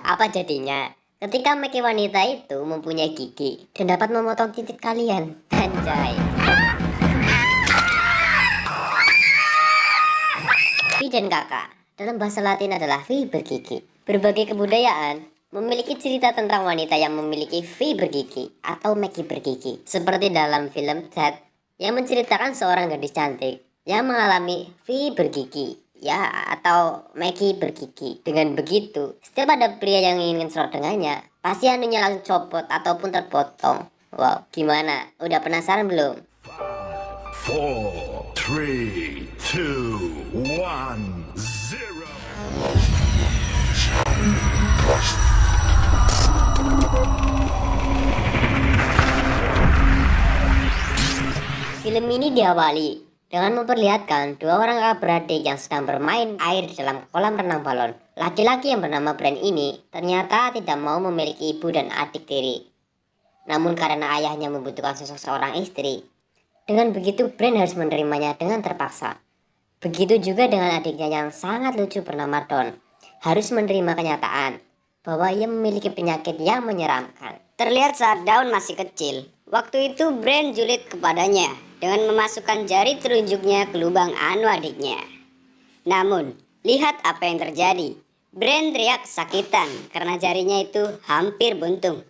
Apa jadinya? Ketika Meki wanita itu mempunyai gigi dan dapat memotong titik kalian. Anjay. Vi dan kakak dalam bahasa Latin adalah Vi bergigi. Berbagai kebudayaan memiliki cerita tentang wanita yang memiliki V bergigi atau Meki bergigi. Seperti dalam film Ted yang menceritakan seorang gadis cantik yang mengalami V bergigi ya atau Meki bergigi. Dengan begitu, setiap ada pria yang ingin serot dengannya, pasti anunya langsung copot ataupun terpotong. Wow, gimana? Udah penasaran belum? 4, 3, 2, 1, 0. Film ini diawali dengan memperlihatkan dua orang kakak beradik yang sedang bermain air di dalam kolam renang balon. Laki-laki yang bernama Brand ini ternyata tidak mau memiliki ibu dan adik tiri. Namun karena ayahnya membutuhkan sosok seorang istri, dengan begitu Brand harus menerimanya dengan terpaksa. Begitu juga dengan adiknya yang sangat lucu bernama Don, harus menerima kenyataan bahwa ia memiliki penyakit yang menyeramkan. Terlihat saat Dawn masih kecil, waktu itu Brand julid kepadanya dengan memasukkan jari telunjuknya ke lubang anu adiknya. Namun, lihat apa yang terjadi. Brand teriak kesakitan karena jarinya itu hampir buntung.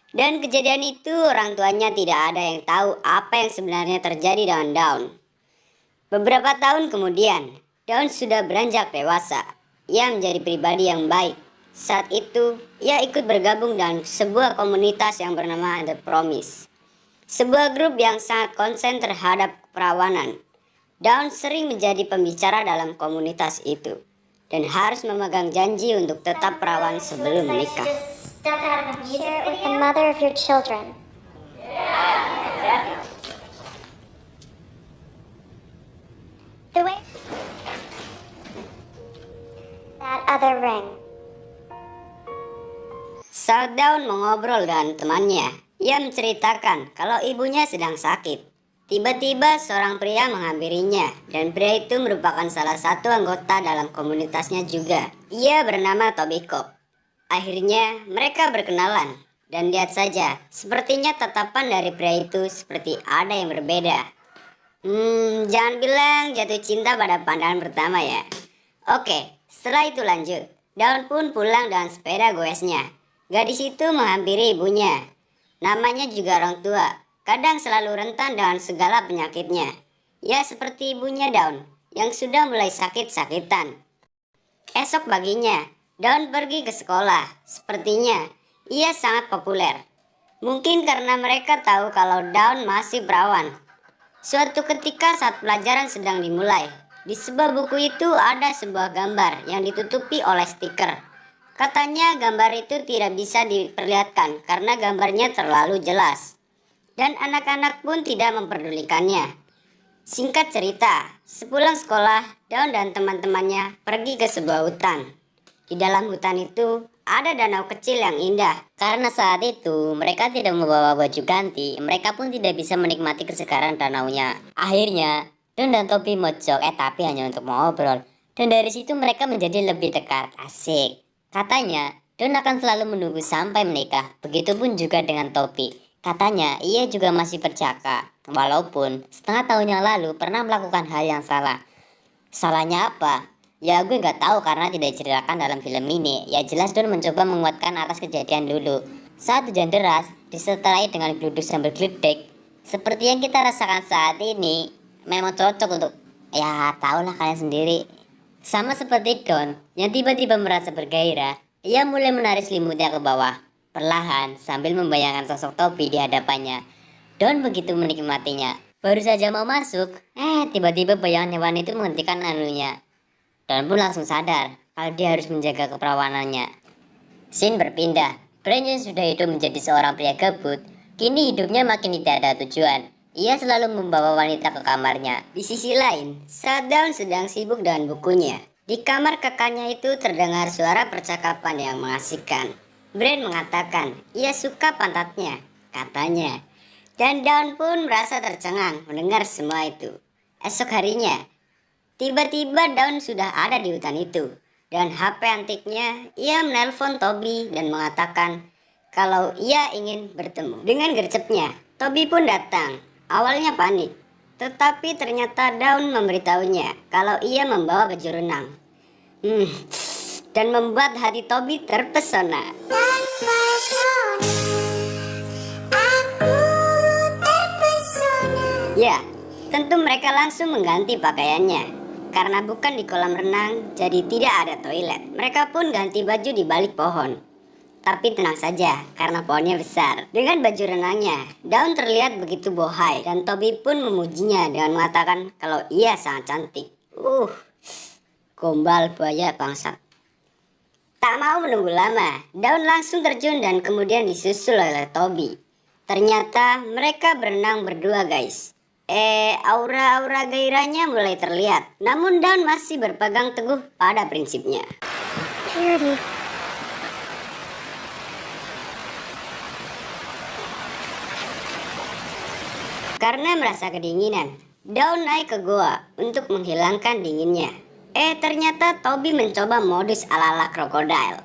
Dan kejadian itu orang tuanya tidak ada yang tahu apa yang sebenarnya terjadi dengan Dawn. Beberapa tahun kemudian, Dawn sudah beranjak dewasa. Ia menjadi pribadi yang baik. Saat itu, ia ikut bergabung dalam sebuah komunitas yang bernama The Promise. Sebuah grup yang sangat konsen terhadap keperawanan. Dawn sering menjadi pembicara dalam komunitas itu dan harus memegang janji untuk tetap perawan sebelum menikah. With the mother of your children. The way that other ring. Saat Dawn mengobrol dengan temannya, ia menceritakan kalau ibunya sedang sakit. Tiba-tiba seorang pria menghampirinya dan pria itu merupakan salah satu anggota dalam komunitasnya juga. Ia bernama Toby Cobb. Akhirnya mereka berkenalan dan lihat saja, sepertinya tatapan dari pria itu seperti ada yang berbeda. Jangan bilang jatuh cinta pada pandangan pertama ya. Oke, setelah itu lanjut. Dawn pun pulang dengan sepeda goesnya. Gadis itu menghampiri ibunya. Namanya juga orang tua. Kadang selalu rentan dengan segala penyakitnya. Ya seperti ibunya Dawn yang sudah mulai sakit-sakitan. Esok paginya, Dawn pergi ke sekolah. Sepertinya ia sangat populer. Mungkin karena mereka tahu kalau Dawn masih perawan. Suatu ketika saat pelajaran sedang dimulai, di sebuah buku itu ada sebuah gambar yang ditutupi oleh stiker. Katanya gambar itu tidak bisa diperlihatkan karena gambarnya terlalu jelas. Dan anak-anak pun tidak memperdulikannya. Singkat cerita, sepulang sekolah, Dawn dan teman-temannya pergi ke sebuah hutan. Di dalam hutan itu ada danau kecil yang indah. Karena saat itu mereka tidak membawa baju ganti, mereka pun tidak bisa menikmati kesegaran danaunya. Akhirnya, Don dan Toby mojok, tapi hanya untuk mengobrol. Dan dari situ mereka menjadi lebih dekat. Asik. Katanya, Don akan selalu menunggu sampai menikah. Begitupun juga dengan Toby. Katanya, ia juga masih bercakap. Walaupun setengah tahun yang lalu pernah melakukan hal yang salah. Salahnya apa? Ya gue gak tahu karena tidak diceritakan dalam film ini. Ya jelas Don mencoba menguatkan atas kejadian dulu. Saat hujan deras disertai dengan gluduk sambil gledek, seperti yang kita rasakan saat ini, memang cocok untuk ya tahulah kalian sendiri. Sama seperti Don yang tiba-tiba merasa bergairah, ia mulai menarik selimutnya ke bawah perlahan sambil membayangkan sosok Toby di hadapannya. Don begitu menikmatinya. Baru saja mau masuk, tiba-tiba bayangan hewan itu menghentikan anunya. Don pun langsung sadar kalau dia harus menjaga keperawanannya. Scene berpindah. Brand yang sudah hidup menjadi seorang pria gabut, kini hidupnya makin tidak ada tujuan. Ia selalu membawa wanita ke kamarnya. Di sisi lain, saat Dawn sedang sibuk dengan bukunya, di kamar kakaknya itu terdengar suara percakapan yang mengasihkan. Brand mengatakan ia suka pantatnya, katanya. Dan Dawn pun merasa tercengang mendengar semua itu. Esok harinya, tiba-tiba Dawn sudah ada di hutan itu. dan HP antiknya, ia menelpon Toby dan mengatakan kalau ia ingin bertemu. Dengan gercepnya, Toby pun datang. Awalnya panik, tetapi ternyata Dawn memberitahunya kalau ia membawa baju renang. Dan membuat hati Toby terpesona. Ya, tentu mereka langsung mengganti pakaiannya. Karena bukan di kolam renang, jadi tidak ada toilet. Mereka pun ganti baju di balik pohon. Tapi tenang saja, karena pohonnya besar. Dengan baju renangnya, Dawn terlihat begitu bohai. Dan Toby pun memujinya dengan mengatakan kalau ia sangat cantik. Gombal buaya bangsat. Tak mau menunggu lama, Dawn langsung terjun dan kemudian disusul oleh Toby. Ternyata mereka berenang berdua, guys. Aura-aura gairahnya mulai terlihat. Namun Dawn masih berpegang teguh pada prinsipnya. Purity. Karena merasa kedinginan, Dawn naik ke goa untuk menghilangkan dinginnya. Ternyata Toby mencoba modus ala-ala krokodil.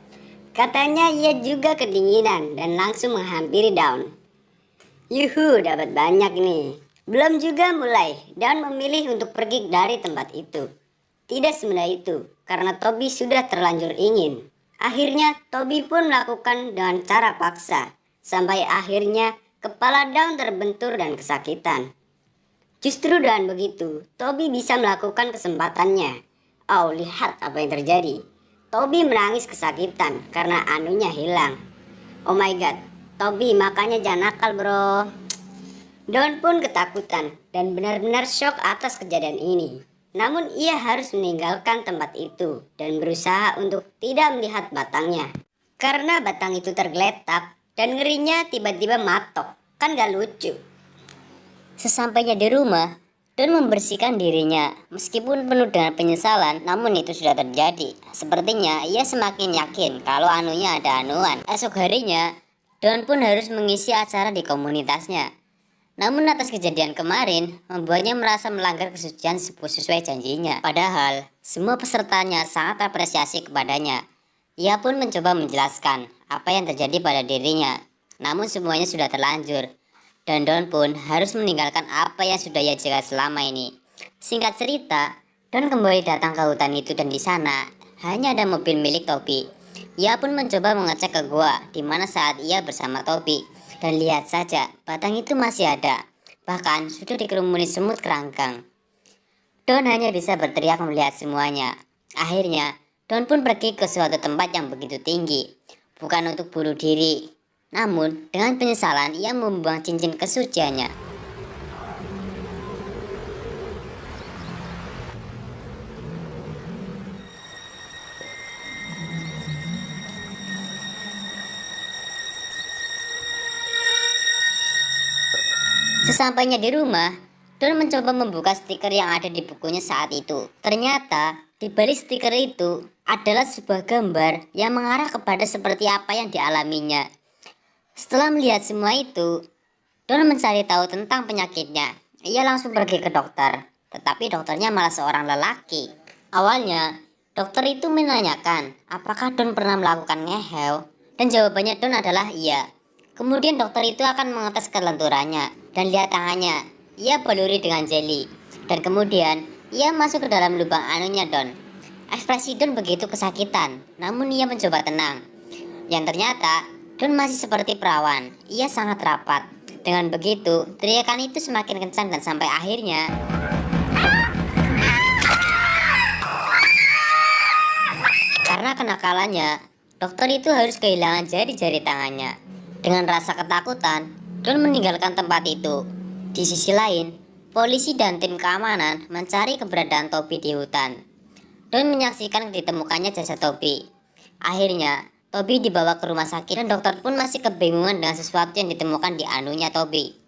Katanya ia juga kedinginan dan langsung menghampiri Dawn. Yuhu, dapat banyak nih. Belum juga mulai, Dawn memilih untuk pergi dari tempat itu. Tidak semudah itu, karena Toby sudah terlanjur ingin. Akhirnya Toby pun melakukan dengan cara paksa, sampai akhirnya kepala Dawn terbentur dan kesakitan. Justru dengan begitu, Toby bisa melakukan kesempatannya. Lihat apa yang terjadi. Toby menangis kesakitan karena anunya hilang. Oh my god, Toby makanya jangan nakal bro. Dawn pun ketakutan dan benar-benar syok atas kejadian ini. Namun ia harus meninggalkan tempat itu dan berusaha untuk tidak melihat batangnya. Karena batang itu tergeletak dan ngerinya tiba-tiba matok. Kan gak lucu. Sesampainya di rumah, Dawn membersihkan dirinya. Meskipun penuh dengan penyesalan, namun itu sudah terjadi. Sepertinya ia semakin yakin kalau anunya ada anuan. Esok harinya, Dawn pun harus mengisi acara di komunitasnya. Namun atas kejadian kemarin, membuatnya merasa melanggar kesucian sesuai janjinya. Padahal, semua pesertanya sangat apresiasi kepadanya. Ia pun mencoba menjelaskan apa yang terjadi pada dirinya. Namun semuanya sudah terlanjur. Dan Dawn pun harus meninggalkan apa yang sudah ia jaga selama ini. Singkat cerita, Dawn kembali datang ke hutan itu dan di sana hanya ada mobil milik Toby. Ia pun mencoba mengecek ke gua di mana saat ia bersama Toby. Dan lihat saja, batang itu masih ada. Bahkan sudah dikerumuni semut kerangkang. Dawn hanya bisa berteriak melihat semuanya. Akhirnya, Dawn pun pergi ke suatu tempat yang begitu tinggi. Bukan untuk bunuh diri. Namun, dengan penyesalan ia membuang cincin kesuciannya. Sesampainya di rumah, Dawn mencoba membuka stiker yang ada di bukunya saat itu. Ternyata, di balik stiker itu adalah sebuah gambar yang mengarah kepada seperti apa yang dialaminya. Setelah melihat semua itu, Dawn mencari tahu tentang penyakitnya. Ia langsung pergi ke dokter, tetapi dokternya malah seorang lelaki. Awalnya, dokter itu menanyakan apakah Dawn pernah melakukan ngehel, dan jawabannya Dawn adalah iya. Kemudian dokter itu akan mengetes kelenturannya dan lihat tangannya. Ia baluri dengan jeli. Dan kemudian ia masuk ke dalam lubang anunya Dawn. Ekspresi Dawn begitu kesakitan, namun ia mencoba tenang. Yang ternyata Dawn masih seperti perawan. Ia sangat rapat. Dengan begitu, teriakan itu semakin kencang dan sampai akhirnya karena kenakalannya, dokter itu harus kehilangan jari-jari tangannya. Dengan rasa ketakutan, Dawn meninggalkan tempat itu. Di sisi lain, polisi dan tim keamanan mencari keberadaan Toby di hutan. Dawn menyaksikan ditemukannya jasad Toby. Akhirnya, Toby dibawa ke rumah sakit dan dokter pun masih kebingungan dengan sesuatu yang ditemukan di anunya Toby.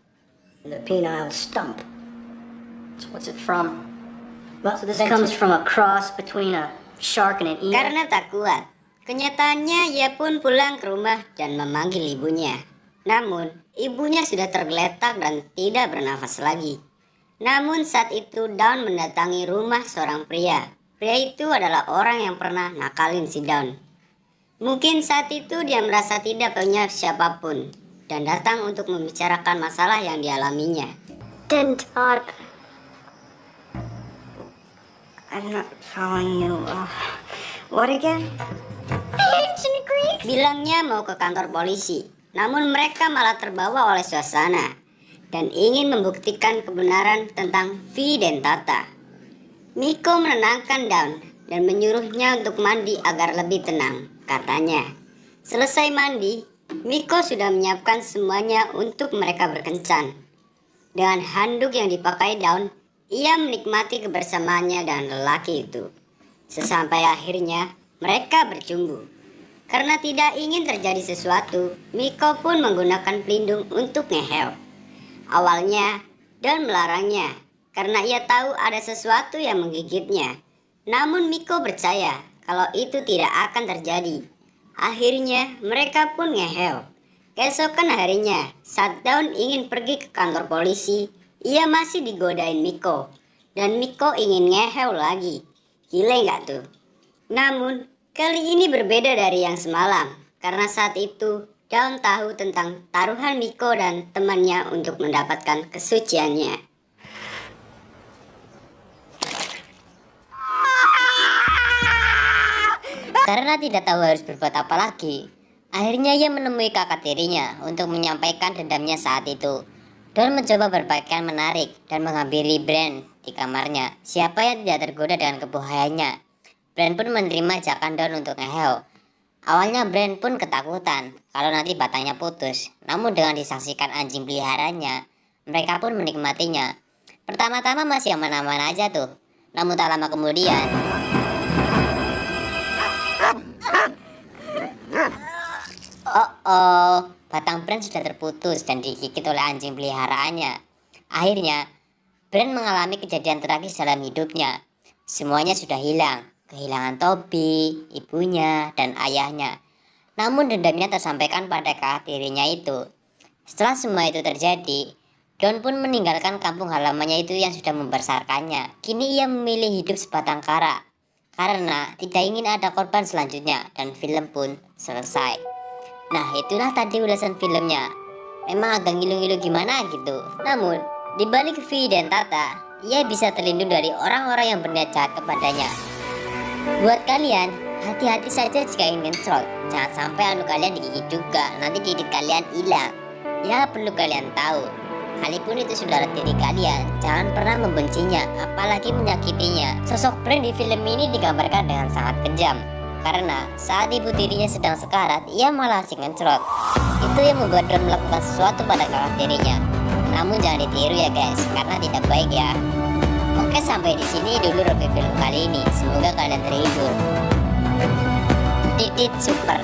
The penile stump. So what's it from? Well, so this comes from a cross between a shark and an eel. Karena tak kuat, kenyataannya ia pun pulang ke rumah dan memanggil ibunya. Namun, ibunya sudah tergeletak dan tidak bernafas lagi. Namun saat itu Dawn mendatangi rumah seorang pria. pria itu adalah orang yang pernah nakalin si Dawn. Mungkin saat itu dia merasa tidak punya siapapun dan datang untuk membicarakan masalah yang dialaminya. Didn't I'm not following you. What again? ancient Greeks. Bilangnya mau ke kantor polisi, namun mereka malah terbawa oleh suasana dan ingin membuktikan kebenaran tentang V dan Tata. Miko menenangkan Dawn dan menyuruhnya untuk mandi agar lebih tenang. Katanya, selesai mandi, Miko sudah menyiapkan semuanya untuk mereka berkencan. Dengan handuk yang dipakai Dawn, ia menikmati kebersamaannya dengan lelaki itu. Sesampai akhirnya, mereka bercumbu. Karena tidak ingin terjadi sesuatu, Miko pun menggunakan pelindung untuk ngehel. Awalnya, Dawn melarangnya karena ia tahu ada sesuatu yang menggigitnya. Namun Miko percaya kalau itu tidak akan terjadi. Akhirnya mereka pun ngehel. Keesokan harinya, saat Dawn ingin pergi ke kantor polisi, ia masih digodain Miko. Dan Miko ingin ngehel lagi. Gile nggak tuh? Namun, kali ini berbeda dari yang semalam. Karena saat itu, Dawn tahu tentang taruhan Miko dan temannya untuk mendapatkan kesuciannya. Karena tidak tahu harus berbuat apa lagi, akhirnya ia menemui kakak tirinya untuk menyampaikan dendamnya saat itu. Dawn mencoba berpakaian menarik dan menghampiri Bran di kamarnya. Siapa yang tidak tergoda dengan kebohongannya? Bran pun menerima ajakan Dawn untuk ngehel. Awalnya Bran pun ketakutan kalau nanti batangnya putus. Namun dengan disaksikan anjing peliharanya, mereka pun menikmatinya. Pertama-tama masih aman-aman aja tuh. Namun tak lama kemudian, batang Bran sudah terputus dan digigit oleh anjing peliharaannya. Akhirnya, Bran mengalami kejadian tragis dalam hidupnya. Semuanya sudah hilang, kehilangan Toby, ibunya, dan ayahnya. Namun dendamnya tersampaikan pada kakak tirinya itu. Setelah semua itu terjadi, Dawn pun meninggalkan kampung halamannya itu yang sudah membesarkannya. Kini ia memilih hidup sebatang kara, karena tidak ingin ada korban selanjutnya, dan film pun selesai. Nah, itulah tadi ulasan filmnya. Memang agak ngilu-ngilu gimana gitu. Namun, di balik V dan Tata, ia bisa terlindung dari orang-orang yang berniat jahat kepadanya. Buat kalian, hati-hati saja jika ingin troll. Jangan sampai anu kalian digigit juga, nanti gigit kalian hilang. Ya, perlu kalian tahu, sekalipun itu saudara tiri kalian, jangan pernah membencinya, apalagi menyakitinya. Sosok Bran di film ini digambarkan dengan sangat kejam. Karena saat ibu tirinya sedang sekarat, ia malah asik ngencrot. Itu yang membuat Dawn melakukan sesuatu pada kakak tirinya. Namun jangan ditiru ya guys, karena tidak baik ya. Oke, sampai di sini dulu review film kali ini. Semoga kalian terhibur. Didit super.